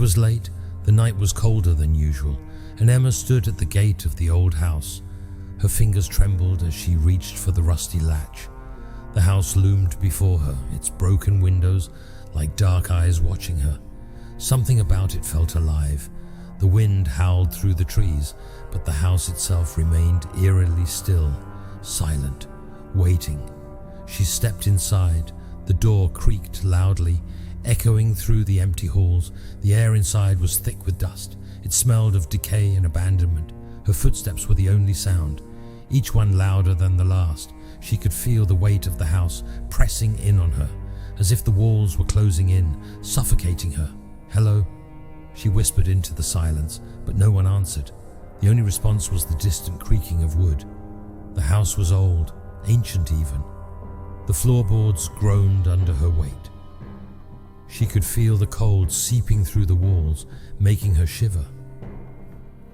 was late, the night was colder than usual, and Emma stood at the gate of the old house. Her fingers trembled as she reached for the rusty latch. The house loomed before her, its broken windows like dark eyes watching her. Something about it felt alive. The wind howled through the trees, but the house itself remained eerily still, silent, waiting. She stepped inside. The door creaked loudly, echoing through the empty halls. The air inside was thick with dust. It smelled of decay and abandonment. Her footsteps were the only sound, each one louder than the last. She could feel the weight of the house pressing in on her, as if the walls were closing in, suffocating her. "Hello?" She whispered into the silence, but no one answered. The only response was the distant creaking of wood. The house was old, ancient even. The floorboards groaned under her weight. She could feel the cold seeping through the walls, making her shiver.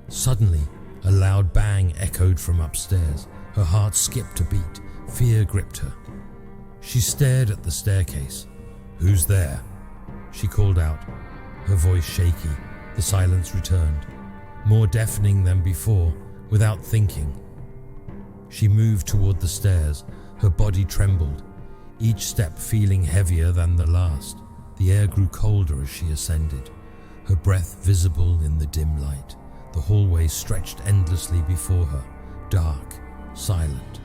Suddenly, a loud bang echoed from upstairs. Her heart skipped a beat. Fear gripped her. She stared at the staircase. "Who's there?" She called out, her voice shaky. The silence returned, more deafening than before. Without thinking, she moved toward the stairs. Her body trembled, each step feeling heavier than the last. The air grew colder as she ascended, her breath visible in the dim light. The hallway stretched endlessly before her, dark, silent.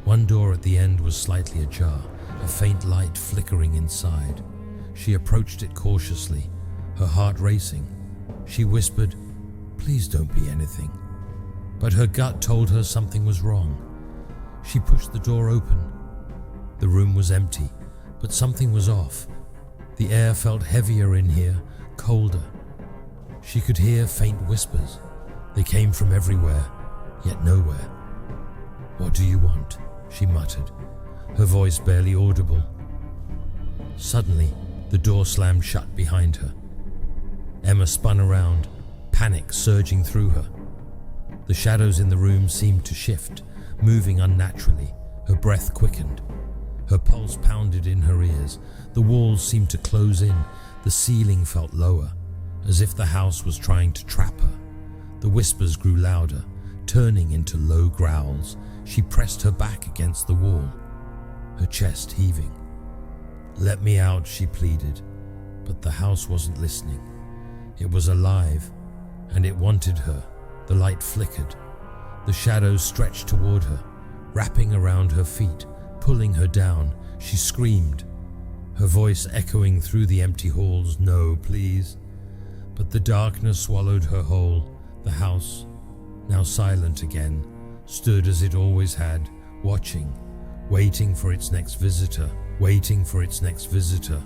One door at the end was slightly ajar, a faint light flickering inside. She approached it cautiously, her heart racing. She whispered, "Please don't be anything." But her gut told her something was wrong. She pushed the door open. The room was empty, but something was off. The air felt heavier in here, colder. She could hear faint whispers. They came from everywhere, yet nowhere. "What do you want?" she muttered, her voice barely audible. Suddenly, the door slammed shut behind her. Emma spun around, panic surging through her. The shadows in the room seemed to shift, moving unnaturally. Her breath quickened. Her pulse pounded in her ears. The walls seemed to close in. The ceiling felt lower, as if the house was trying to trap her. The whispers grew louder, turning into low growls. She pressed her back against the wall, her chest heaving. "Let me out," she pleaded, but the house wasn't listening. It was alive, and it wanted her. The light flickered. The shadows stretched toward her, wrapping around her feet, pulling her down. She screamed, her voice echoing through the empty halls, "No, please." But the darkness swallowed her whole. The house, now silent again, stood as it always had, watching, waiting for its next visitor, waiting for its next visitor.